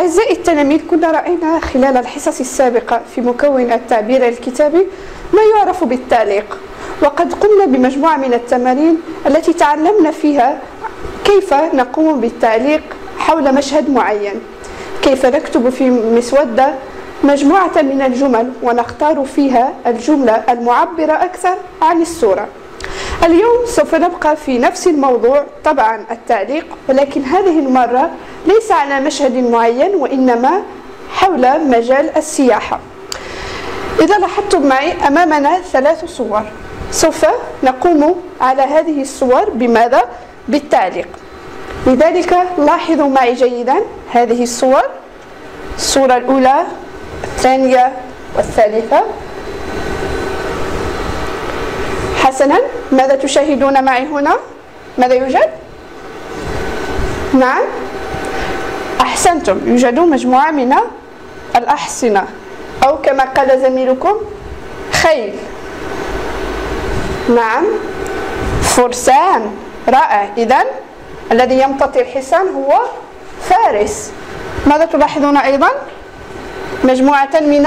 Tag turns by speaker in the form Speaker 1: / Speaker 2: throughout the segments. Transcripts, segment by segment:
Speaker 1: أعزائي التلاميذ، كنا رأينا خلال الحصص السابقة في مكون التعبير الكتابي ما يعرف بالتعليق، وقد قمنا بمجموعة من التمارين التي تعلمنا فيها كيف نقوم بالتعليق حول مشهد معين، كيف نكتب في مسودة مجموعة من الجمل ونختار فيها الجملة المعبرة أكثر عن الصورة. اليوم سوف نبقى في نفس الموضوع، طبعا التعليق، ولكن هذه المرة ليس على مشهد معين وإنما حول مجال السياحة. إذا لاحظتم معي أمامنا 3 صور، سوف نقوم على هذه الصور بماذا؟ بالتعليق. لذلك لاحظوا معي جيدا هذه الصور، الصورة الأولى، الثانية والثالثة. حسنا، ماذا تشاهدون معي هنا؟ ماذا يوجد؟ نعم، أحسنتم، يوجد مجموعة من الأحصنة، أو كما قال زميلكم خيل. نعم، فرسان، رائع. إذن الذي يمتطي الحصان هو فارس. ماذا تلاحظون أيضا؟ مجموعة من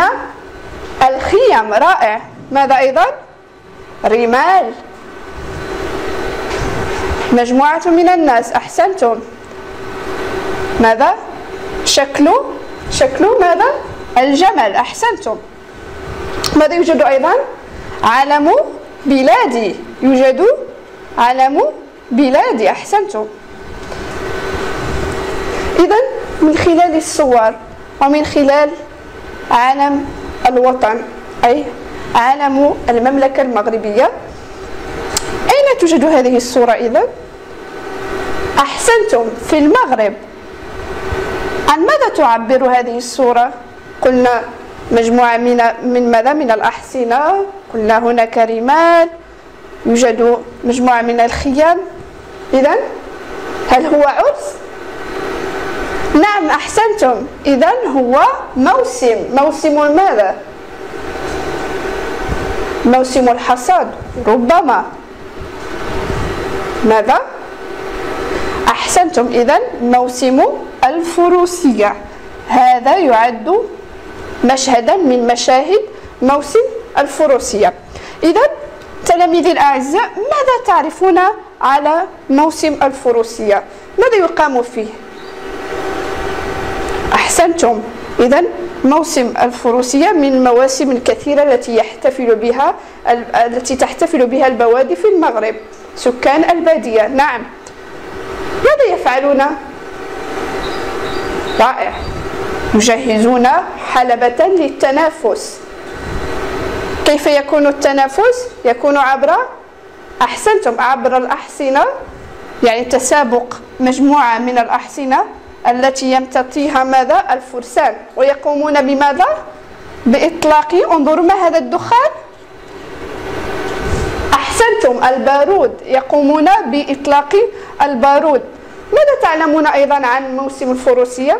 Speaker 1: الخيم، رائع. ماذا أيضا؟ رمال. مجموعة من الناس، أحسنتم. ماذا؟ شكل ماذا؟ الجمل، أحسنتم. ماذا يوجد أيضا؟ علم بلادي، يوجد علم بلادي، أحسنتم. إذن من خلال الصور ومن خلال علم الوطن أي علم المملكة المغربية، أين توجد هذه الصورة إذن؟ أحسنتم، في المغرب. عن ماذا تعبر هذه الصورة؟ قلنا مجموعة من ماذا؟ من الأحصنة، قلنا هناك رمال، يوجد مجموعة من الخيام. إذن هل هو عرس؟ نعم، أحسنتم. إذن هو موسم ماذا؟ موسم الحصاد، ربما. ماذا؟ أحسنتم. إذن موسم الفروسية، هذا يعد مشهدا من مشاهد موسم الفروسية. إذن تلاميذي الأعزاء، ماذا تعرفون على موسم الفروسية؟ ماذا يقام فيه؟ أحسنتم. إذن موسم الفروسية من المواسم الكثيرة التي تحتفل بها البوادي في المغرب، سكان البادية. نعم، ماذا يفعلون؟ رائع، يجهزون حلبة للتنافس. كيف يكون التنافس؟ يكون أحسنتم، عبر الأحصنة، يعني تسابق مجموعة من الأحصنة التي يمتطيها ماذا؟ الفرسان، ويقومون بماذا؟ بإطلاق، انظروا ما هذا الدخان؟ أحسنتم، البارود، يقومون بإطلاق البارود. ماذا تعلمون أيضا عن موسم الفروسية؟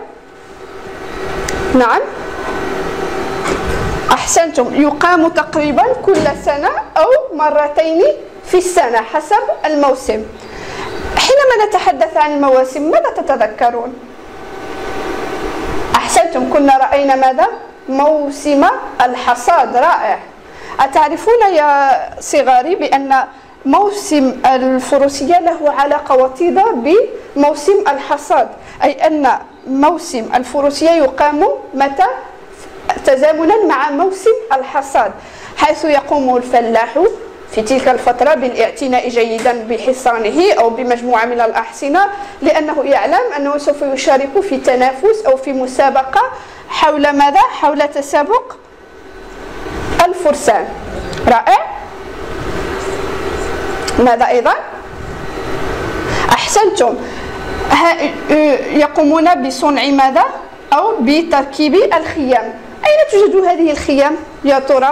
Speaker 1: نعم، أحسنتم، يقام تقريبا كل سنة أو مرتين في السنة حسب الموسم. حينما نتحدث عن المواسم ماذا تتذكرون؟ أحسنتم، كنا رأينا ماذا؟ موسم الحصاد، رائع. أتعرفون يا صغاري بأن موسم الفروسية له علاقة وطيدة بموسم الحصاد، أي أن موسم الفروسية يقام متى؟ تزامنا مع موسم الحصاد، حيث يقوم الفلاح في تلك الفترة بالاعتناء جيدا بحصانه أو بمجموعة من الأحصنة، لأنه يعلم أنه سوف يشارك في تنافس أو في مسابقة حول ماذا؟ حول تسابق الفرسان، رائع. ماذا أيضا؟ أحسنتم، يقومون بصنع ماذا؟ أو بتركيب الخيام. أين توجد هذه الخيام يا ترى؟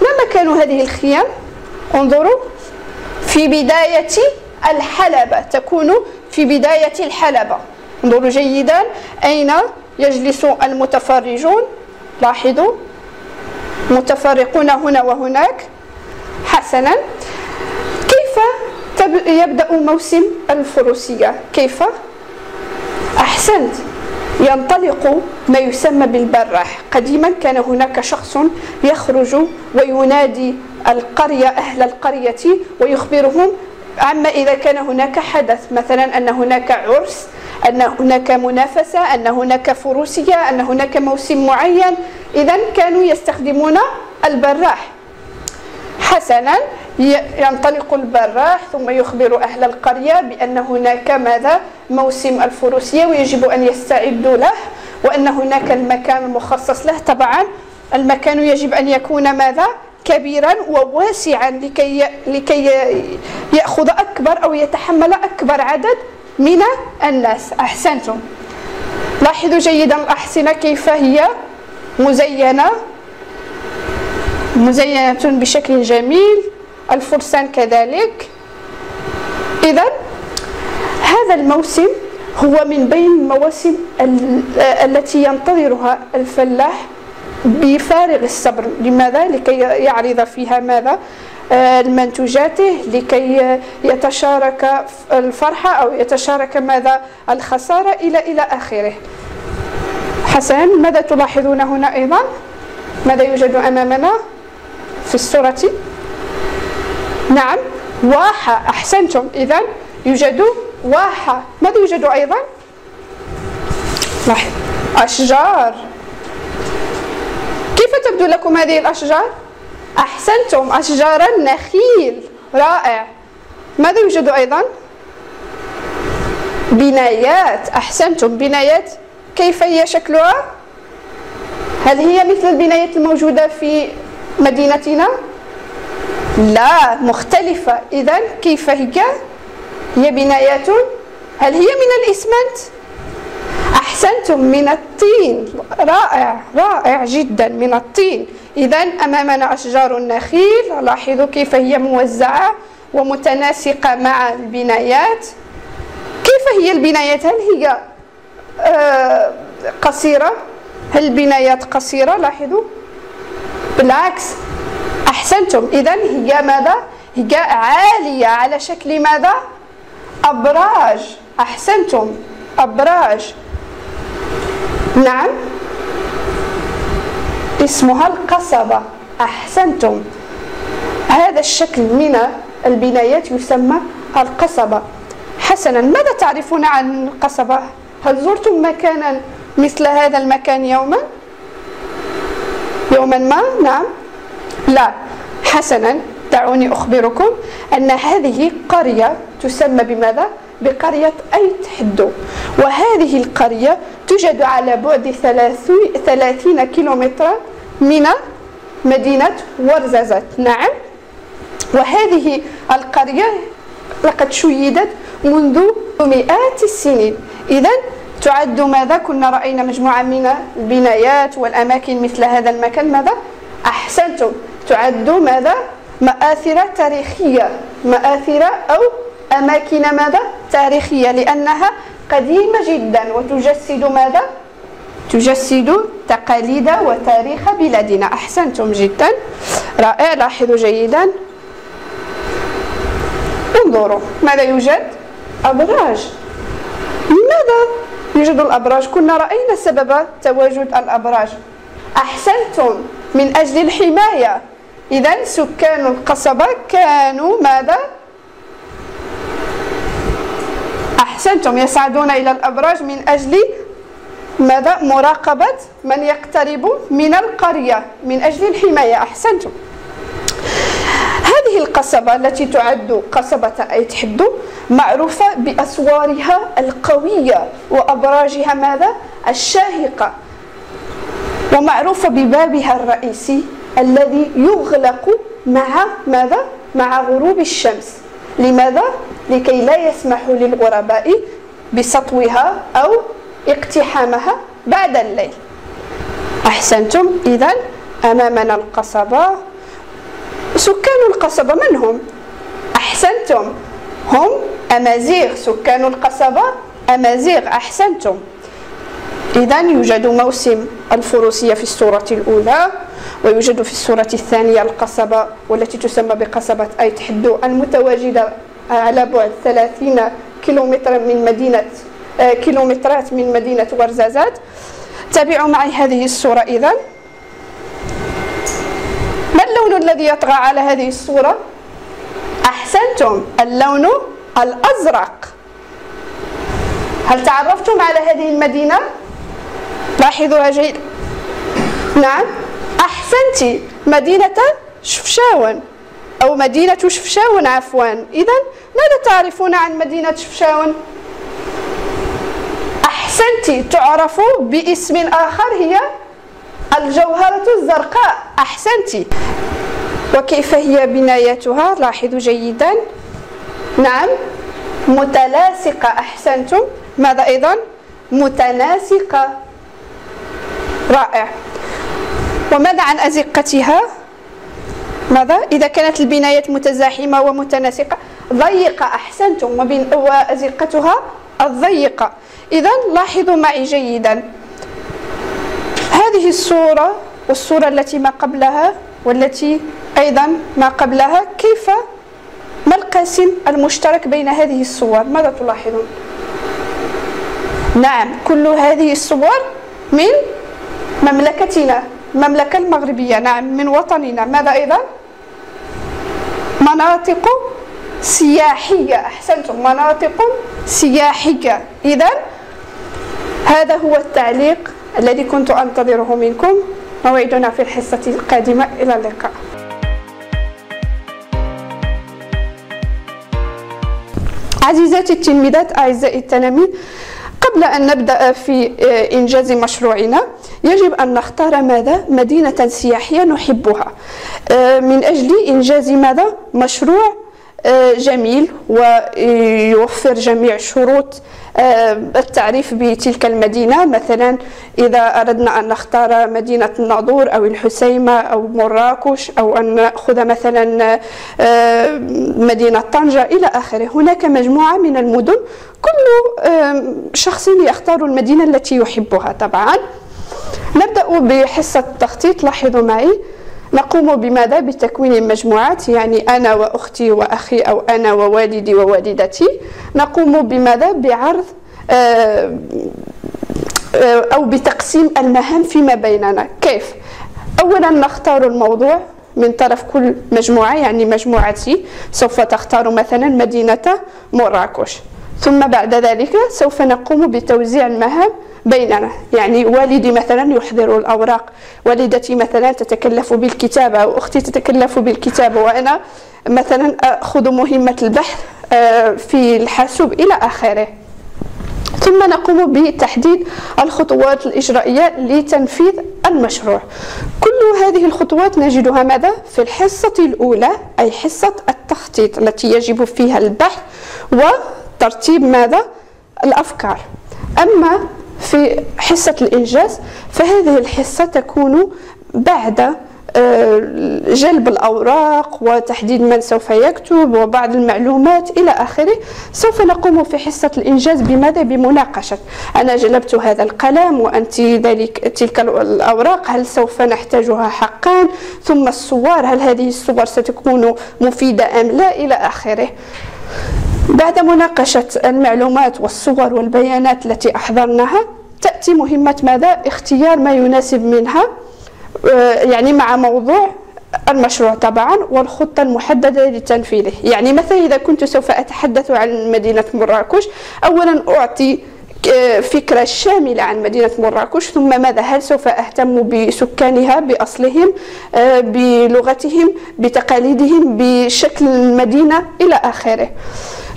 Speaker 1: ما مكان هذه الخيام؟ انظروا، في بداية الحلبة، تكون في بداية الحلبة. انظروا جيدا أين يجلس المتفرجون، لاحظوا، متفرقون هنا وهناك. حسنا، كيف يبدأ موسم الفروسية؟ كيف؟ أحسنت، ينطلق ما يسمى بالبراح. قديما كان هناك شخص يخرج وينادي القرية، أهل القرية، ويخبرهم عما إذا كان هناك حدث، مثلا أن هناك عرس، أن هناك منافسة، أن هناك فروسية، أن هناك موسم معين. إذن كانوا يستخدمون البراح. حسنا، ينطلق البراح ثم يخبر أهل القرية بأن هناك ماذا؟ موسم الفروسية ويجب أن يستعدوا له، وأن هناك المكان المخصص له. طبعا المكان يجب أن يكون ماذا؟ كبيرا وواسعا لكي يأخذ أكبر أو يتحمل أكبر عدد من الناس. أحسنتم. لاحظوا جيدا الأحصنة كيف هي مزينة بشكل جميل، الفرسان كذلك. إذن هذا الموسم هو من بين المواسم التي ينتظرها الفلاح بفارغ الصبر. لماذا؟ لكي يعرض فيها ماذا؟ منتوجاته، لكي يتشارك الفرحة أو يتشارك ماذا؟ الخسارة إلى آخره. حسنا، ماذا تلاحظون هنا أيضا؟ ماذا يوجد أمامنا في الصورة؟ نعم، واحة. أحسنتم. إذن يوجد واحة. ماذا يوجد أيضا؟ أشجار. كيف تبدو لكم هذه الأشجار؟ أحسنتم، أشجار النخيل. رائع. ماذا يوجد أيضا؟ بنايات. أحسنتم، بنايات. كيف هي شكلها؟ هل هي مثل البنايات الموجودة في مدينتنا؟ لا، مختلفة. إذن كيف هي؟ هي بنايات. هل هي من الإسمنت؟ أحسنتم، من الطين. رائع، رائع جدا، من الطين. إذن أمامنا أشجار النخيل. لاحظوا كيف هي موزعة ومتناسقة مع البنايات. كيف هي البنايات؟ هل هي قصيرة؟ هل البنايات قصيرة؟ لاحظوا، بالعكس. أحسنتم. إذن هي ماذا؟ هي عالية على شكل ماذا؟ أبراج. أحسنتم، أبراج. نعم، اسمها القصبة. أحسنتم. هذا الشكل من البنايات يسمى القصبة. حسنا، ماذا تعرفون عن القصبة؟ هل زرتم مكانا مثل هذا المكان يوما ما؟ نعم، لا. حسنا، دعوني أخبركم أن هذه قرية تسمى بماذا؟ بقرية أيت حدو. وهذه القرية توجد على بعد 30 كيلومترا من مدينة ورزازات. نعم، وهذه القرية لقد شيدت منذ مئات السنين. إذن تعد ماذا؟ كنا رأينا مجموعة من البنايات والأماكن مثل هذا المكان. ماذا؟ أحسنتم، تعد ماذا؟ مآثر تاريخية، مآثر أو أماكن ماذا؟ تاريخية، لأنها قديمة جدا وتجسد ماذا؟ تجسد تقاليد وتاريخ بلادنا. أحسنتم جدا، رائع. لاحظوا جيدا، انظروا ماذا يوجد؟ أبراج. لماذا يوجد الأبراج؟ كنا رأينا سبب تواجد الأبراج. أحسنتم، من أجل الحماية. إذن سكان القصبة كانوا ماذا؟ أحسنتم، يصعدون إلى الأبراج من أجل ماذا؟ مراقبة من يقترب من القرية، من أجل الحماية. أحسنتم. هذه القصبة التي تعد قصبة أيت حدو معروفة بأسوارها القوية وأبراجها ماذا؟ الشاهقة، ومعروفة ببابها الرئيسي الذي يغلق مع ماذا؟ مع غروب الشمس. لماذا؟ لكي لا يسمحوا للغرباء بسطوها أو اقتحامها بعد الليل. أحسنتم. إذن أمامنا القصبة. سكان القصبة من هم؟ أحسنتم، هم أمازيغ. سكان القصبة أمازيغ. أحسنتم. إذن يوجد موسم الفروسية في الصورة الأولى، ويوجد في الصورة الثانية القصبة والتي تسمى بقصبة أيت حدو المتواجدة على بعد 30 كيلومترا من مدينة كيلومترات من مدينة ورزازات. تابعوا معي هذه الصورة إذن. ما اللون الذي يطغى على هذه الصورة؟ أحسنتم، اللون الأزرق. هل تعرفتم على هذه المدينة؟ لاحظوها جيدا. نعم، أحسنتي، مدينة شفشاون أو مدينة شفشاون عفوا. إذن ماذا تعرفون عن مدينة شفشاون؟ أحسنتي، تعرف باسم آخر، هي الجوهرة الزرقاء. أحسنتي. وكيف هي بنايتها؟ لاحظوا جيدا. نعم، متلاصقة. أحسنتم. ماذا أيضا؟ متناسقة. رائع. وماذا عن أزقتها؟ ماذا؟ إذا كانت البنايات متزاحمة ومتناسقة، ضيقة. أحسنتم. وأزقتها الضيقة. إذن لاحظوا معي جيدا هذه الصورة والصورة التي ما قبلها والتي أيضا ما قبلها، كيف ما القاسم المشترك بين هذه الصور؟ ماذا تلاحظون؟ نعم، كل هذه الصور من مملكتنا، المملكة المغربية. نعم، من وطننا. ماذا أيضا؟ مناطق سياحية. أحسنتم، مناطق سياحية. إذن هذا هو التعليق الذي كنت أنتظره منكم. موعدنا في الحصة القادمة. إلى اللقاء. عزيزاتي التلميذات، أعزائي التلاميذ، قبل أن نبدأ في إنجاز مشروعنا يجب أن نختار ماذا؟ مدينة سياحية نحبها من أجل إنجاز ماذا؟ مشروع جميل ويوفر جميع شروط التعريف بتلك المدينة. مثلا إذا أردنا أن نختار مدينة الناظور أو الحسيمة أو مراكش أو أن نأخذ مثلا مدينة طنجة إلى آخره. هناك مجموعة من المدن، كل شخص يختار المدينة التي يحبها. طبعا نبدأ بحصة التخطيط. لاحظوا معي، نقوم بماذا؟ بتكوين مجموعات، يعني أنا وأختي وأخي أو أنا ووالدي ووالدتي. نقوم بماذا؟ بعرض أو بتقسيم المهام فيما بيننا. كيف؟ أولا نختار الموضوع من طرف كل مجموعة، يعني مجموعتي سوف تختار مثلا مدينة مراكش، ثم بعد ذلك سوف نقوم بتوزيع المهام بيننا. يعني والدي مثلا يحضر الأوراق، والدتي مثلا تتكلف بالكتابة، أو أختي تتكلف بالكتابة، وأنا مثلا أخذ مهمة البحث في الحاسوب إلى آخره. ثم نقوم بتحديد الخطوات الإجرائية لتنفيذ المشروع. كل هذه الخطوات نجدها ماذا؟ في الحصة الأولى، أي حصة التخطيط، التي يجب فيها البحث وترتيب ماذا؟ الأفكار. أما في حصة الإنجاز فهذه الحصة تكون بعد جلب الأوراق وتحديد من سوف يكتب وبعض المعلومات إلى آخره. سوف نقوم في حصة الإنجاز بماذا؟ بمناقشة. أنا جلبت هذا القلم وأنت تلك الأوراق، هل سوف نحتاجها حقا؟ ثم الصور، هل هذه الصور ستكون مفيدة أم لا؟ إلى آخره. بعد مناقشة المعلومات والصور والبيانات التي أحضرناها، تأتي مهمة ماذا؟ اختيار ما يناسب منها، يعني مع موضوع المشروع طبعا والخطة المحددة لتنفيذه. يعني مثلا إذا كنت سوف أتحدث عن مدينة مراكش، أولا أعطي فكرة شاملة عن مدينة مراكش، ثم ماذا؟ هل سوف أهتم بسكانها، بأصلهم، بلغتهم، بتقاليدهم، بشكل المدينة إلى آخره.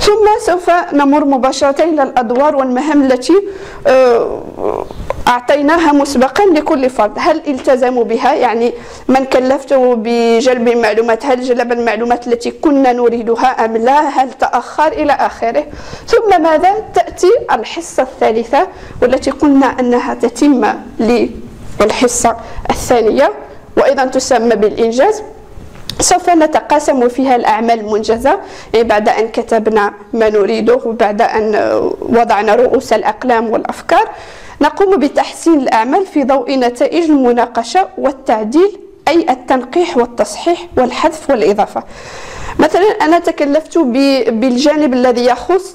Speaker 1: ثم سوف نمر مباشرة إلى الأدوار والمهام التي أعطيناها مسبقا لكل فرد. هل التزموا بها؟ يعني من كلفته بجلب المعلومات هل جلب المعلومات التي كنا نريدها أم لا؟ هل تأخر؟ إلى آخره. ثم ماذا؟ تأتي الحصة الثالثة والتي قلنا أنها تتم للحصة الثانية وأيضا تسمى بالإنجاز. سوف نتقاسم فيها الأعمال المنجزة، يعني بعد أن كتبنا ما نريده وبعد أن وضعنا رؤوس الأقلام والأفكار، نقوم بتحسين الأعمال في ضوء نتائج المناقشة والتعديل، أي التنقيح والتصحيح والحذف والإضافة. مثلا أنا تكلفت بالجانب الذي يخص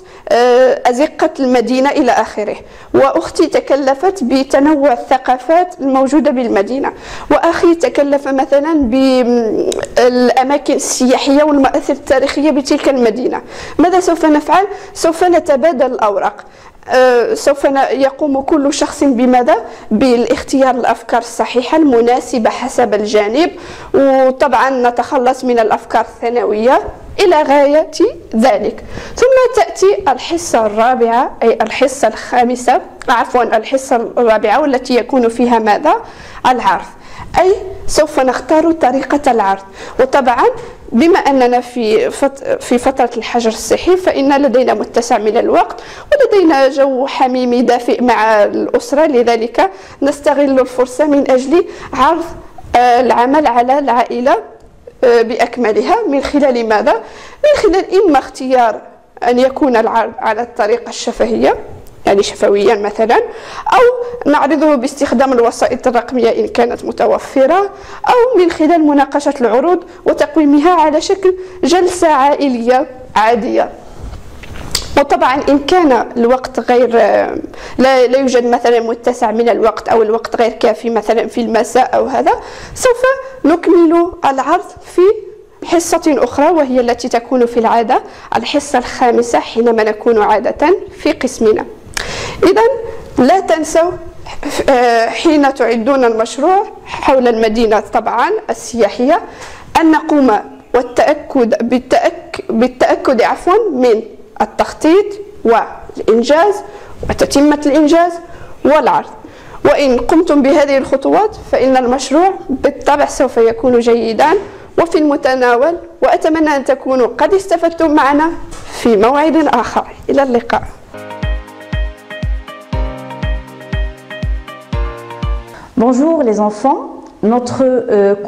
Speaker 1: أزقة المدينة إلى آخره، وأختي تكلفت بتنوع الثقافات الموجودة بالمدينة، وأخي تكلف مثلا بالأماكن السياحية والمآثر التاريخية بتلك المدينة. ماذا سوف نفعل؟ سوف نتبادل الأوراق، سوف يقوم كل شخص بماذا؟ بالاختيار الأفكار الصحيحة المناسبة حسب الجانب، وطبعا نتخلص من الأفكار الثانوية إلى غاية ذلك. ثم تأتي الحصة الرابعة أي الحصة الخامسة، عفوا الحصة الرابعة والتي يكون فيها ماذا؟ العرض، أي سوف نختار طريقة العرض. وطبعا بما أننا في فترة الحجر الصحي فإن لدينا متسع من الوقت ولدينا جو حميمي دافئ مع الأسرة، لذلك نستغل الفرصة من أجل عرض العمل على العائلة بأكملها. من خلال ماذا؟ من خلال إما اختيار أن يكون العرض على الطريقة الشفهية يعني شفويا مثلا، أو نعرضه باستخدام الوسائط الرقمية إن كانت متوفرة، أو من خلال مناقشة العروض وتقويمها على شكل جلسة عائلية عادية. وطبعا إن كان الوقت غير لا يوجد مثلا متسع من الوقت أو الوقت غير كافي مثلا في المساء أو هذا، سوف نكمل العرض في حصة أخرى وهي التي تكون في العادة الحصة الخامسة حينما نكون عادة في قسمنا. إذا لا تنسوا حين تعدون المشروع حول المدينة طبعا السياحية أن نقوم بالتأكد من التخطيط والإنجاز وتتمة الإنجاز والعرض. وإن قمتم بهذه الخطوات فإن المشروع بالطبع سوف يكون جيدا وفي المتناول، وأتمنى أن تكونوا قد استفدتم معنا في موعد آخر. إلى اللقاء.
Speaker 2: Bonjour les enfants, notre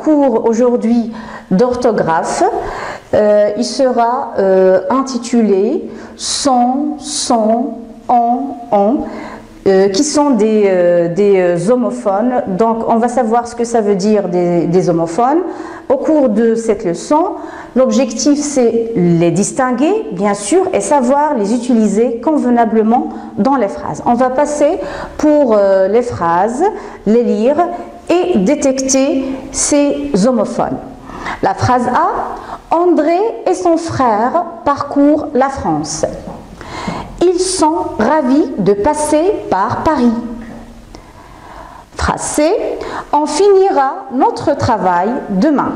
Speaker 2: cours aujourd'hui d'orthographe, il sera intitulé son, on, qui sont des homophones. Donc on va savoir ce que ça veut dire des homophones. Au cours de cette leçon, l'objectif c'est les distinguer bien sûr et savoir les utiliser convenablement dans les phrases. On va passer pour les phrases, les lire et détecter ces homophones. La phrase A, André et son frère parcourent la France. Ils sont ravis de passer par Paris. Phrase C, on finira notre travail demain.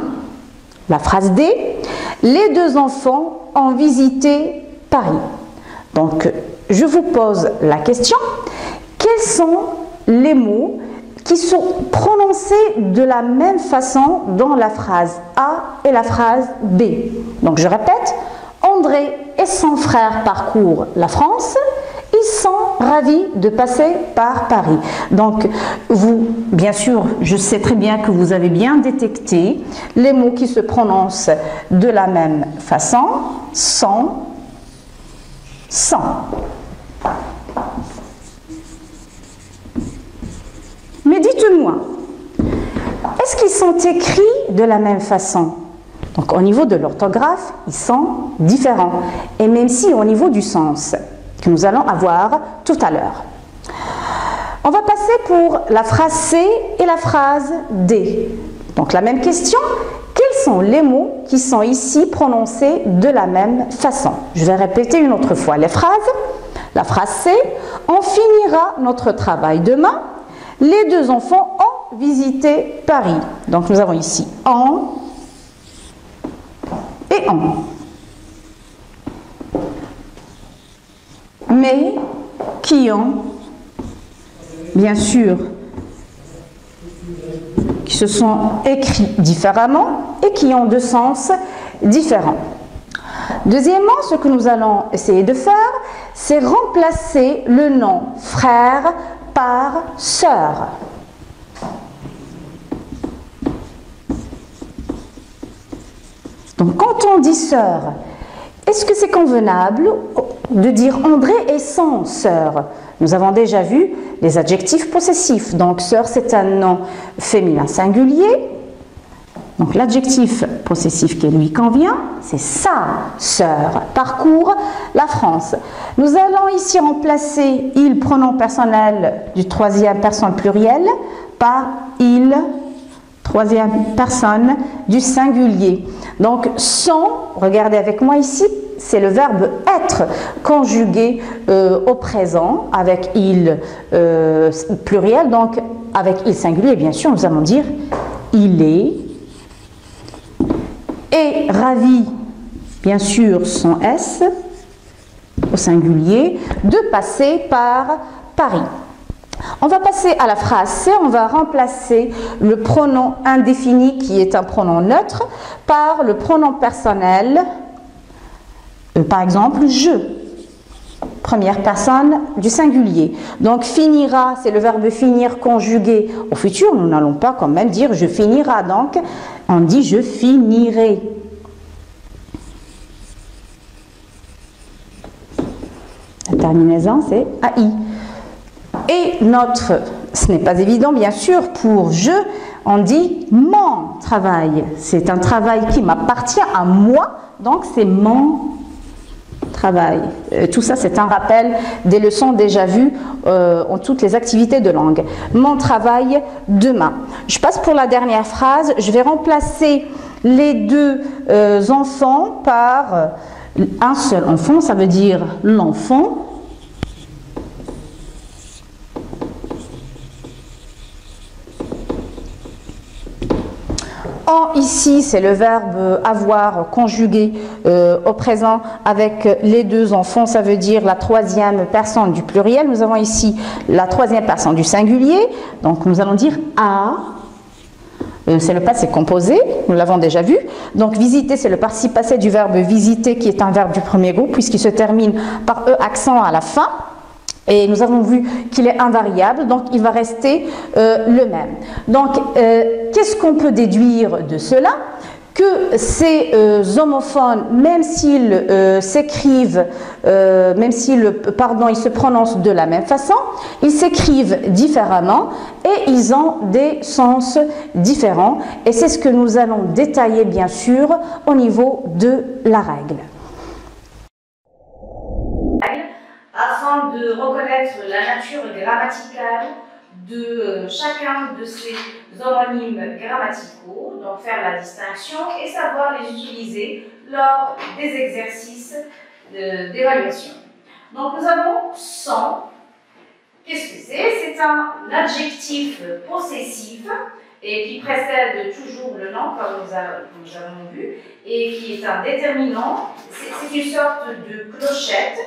Speaker 2: La phrase D, les deux enfants ont visité Paris. Donc, je vous pose la question, quels sont les mots qui sont prononcés de la même façon dans la phrase A et la phrase B? Donc, je répète, André et son frère parcourent la France. Ils sont ravis de passer par Paris. Donc, vous, bien sûr, je sais très bien que vous avez bien détecté les mots qui se prononcent de la même façon, sans, Mais dites-moi, est-ce qu'ils sont écrits de la même façon? Donc, au niveau de l'orthographe, ils sont différents. Et même si au niveau du sens, que nous allons avoir tout à l'heure. On va passer pour la phrase C et la phrase D. Donc la même question, quels sont les mots qui sont ici prononcés de la même façon? Je vais répéter une autre fois les phrases. La phrase C, on finira notre travail demain. Les deux enfants ont visité Paris. Donc nous avons ici en et en. Mais qui ont, bien sûr, qui se sont écrits différemment et qui ont deux sens différents. Deuxièmement, ce que nous allons essayer de faire, c'est remplacer le nom frère par sœur. Donc, quand on dit sœur, est-ce que c'est convenable de dire André et son sœur? Nous avons déjà vu les adjectifs possessifs. Donc, sœur, c'est un nom féminin singulier. Donc l'adjectif possessif qui lui convient, c'est sa sœur parcourt la France. Nous allons ici remplacer il, pronom personnel du troisième personne pluriel, par il, troisième personne du singulier. Donc son, regardez avec moi ici, c'est le verbe être conjugué au présent avec il pluriel, donc avec il singulier, bien sûr, nous allons dire il est ravi, bien sûr, son S au singulier, de passer par Paris. On va passer à la phrase C, on va remplacer le pronom indéfini qui est un pronom neutre par le pronom personnel, par exemple je, première personne du singulier. Donc finira, c'est le verbe finir conjugué au futur, nous n'allons pas quand même dire je finirai, donc on dit je finirai. La terminaison c'est AI. Et notre, ce n'est pas évident bien sûr, pour je, on dit mon travail. C'est un travail qui m'appartient à moi, donc c'est mon travail. Tout ça, c'est un rappel des leçons déjà vues en toutes les activités de langue. Mon travail demain. Je passe pour la dernière phrase. Je vais remplacer les deux enfants par un seul enfant, ça veut dire l'enfant. Ici, c'est le verbe avoir conjugué au présent avec les deux enfants, ça veut dire la troisième personne du pluriel. Nous avons ici la troisième personne du singulier, donc nous allons dire a. C'est le passé composé, nous l'avons déjà vu. Donc visiter, c'est le participe passé du verbe visiter qui est un verbe du premier groupe puisqu'il se termine par E accent à la fin. Et nous avons vu qu'il est invariable, donc il va rester le même. Donc, qu'est-ce qu'on peut déduire de cela? Que ces homophones, même s'ils s'écrivent, même s'ils, pardon, ils se prononcent de la même façon, ils s'écrivent différemment et ils ont des sens différents. Et c'est ce que nous allons détailler, bien sûr, au niveau de la règle. Afin de reconnaître la nature grammaticale de chacun de ces homonymes grammaticaux, donc faire la distinction et savoir les utiliser lors des exercices d'évaluation. Donc nous avons sans. Qu'est-ce que c'est? C'est un adjectif possessif et qui précède toujours le nom, comme nous avons vu, et qui est un déterminant. C'est une sorte de clochette.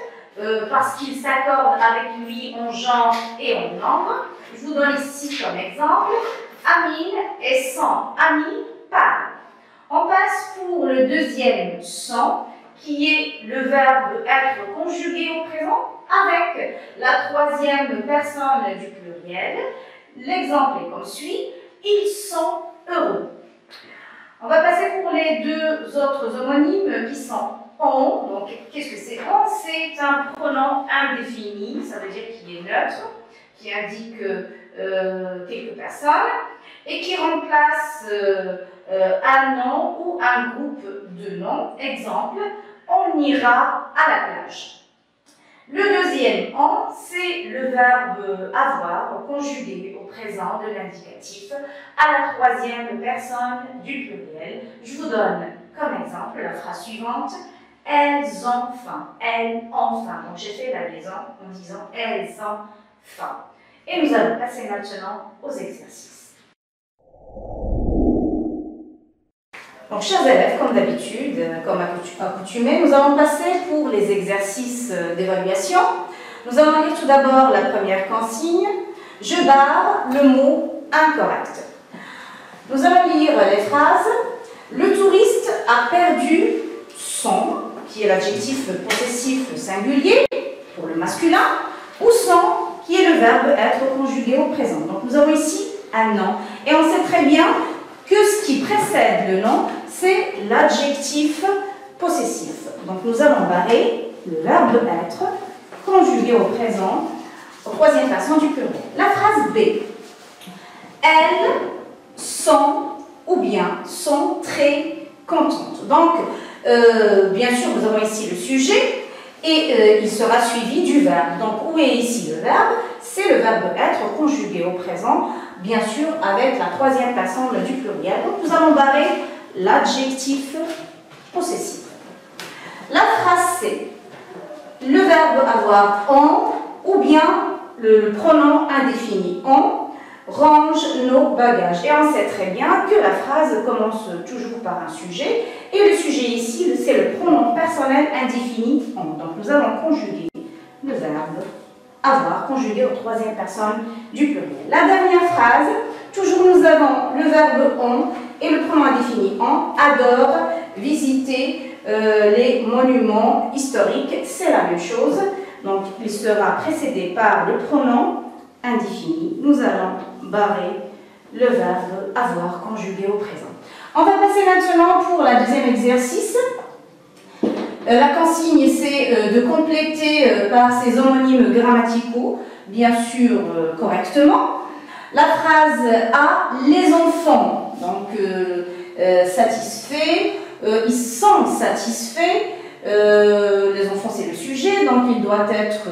Speaker 2: Parce qu'il s'accorde avec lui en genre et en nombre. Je vous donne ici comme exemple, Amine et sans Ami parle. On passe pour le deuxième sans, qui est le verbe être conjugué au présent avec la troisième personne du pluriel. L'exemple est comme suit, ils sont heureux. On va passer pour les deux autres homonymes qui sont on. Donc, qu'est-ce que c'est on? C'est un pronom indéfini, ça veut dire qu'il est neutre, qui indique quelques personnes et qui remplace un nom ou un groupe de noms. Exemple, on ira à la plage. Le deuxième on, c'est le verbe avoir conjugué au présent de l'indicatif à la troisième personne du pluriel. Je vous donne comme exemple la phrase suivante. Elles ont faim. Elles ont faim. Donc j'ai fait la liaison en disant elles ont faim. Et nous allons passer maintenant aux exercices. Donc chers élèves, comme d'habitude, comme accoutumé, nous allons passer pour les exercices d'évaluation. Nous allons lire tout d'abord la première consigne. Je barre le mot incorrect. Nous allons lire les phrases. Le touriste a perdu son, qui est l'adjectif possessif singulier pour le masculin, ou son, qui est le verbe être conjugué au présent. Donc nous avons ici un nom. Et on sait très bien que ce qui précède le nom, c'est l'adjectif possessif. Donc nous allons barrer le verbe être conjugué au présent, au troisième personne du pluriel. La phrase B. Elles sont ou bien sont très contentes. Donc, bien sûr, nous avons ici le sujet et il sera suivi du verbe. Donc, où est ici le verbe? C'est le verbe être conjugué au présent, bien sûr, avec la troisième personne du pluriel. Donc, nous allons barrer l'adjectif possessif. La phrase c'est le verbe avoir en ou bien le pronom indéfini on range nos bagages. Et on sait très bien que la phrase commence toujours par un sujet et le sujet ici c'est le pronom personnel indéfini on. Donc nous allons conjuguer le verbe avoir conjugué aux troisième personne du pluriel. La dernière phrase, toujours nous avons le verbe on et le pronom indéfini on adore visiter les monuments historiques, c'est la même chose. Donc il sera précédé par le pronom indéfini. Nous allons barrer le verbe avoir conjugué au présent. On va passer maintenant pour le deuxième exercice. La consigne, c'est de compléter par ces homonymes grammaticaux, bien sûr correctement. La phrase A, les enfants, donc satisfaits, ils sont satisfaits. Les enfants, c'est le sujet, donc il doit être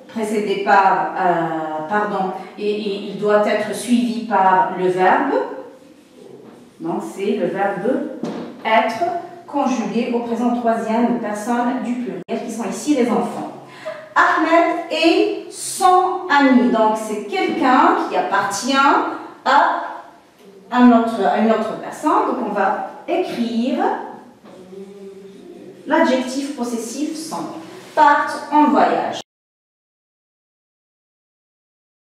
Speaker 2: précédé par, et il doit être suivi par le verbe. Donc c'est le verbe être conjugué au présent troisième personne du pluriel, qui sont ici les enfants. Ahmed est son ami, donc c'est quelqu'un qui appartient à une autre personne. Donc on va écrire l'adjectif possessif son. Partent en voyage.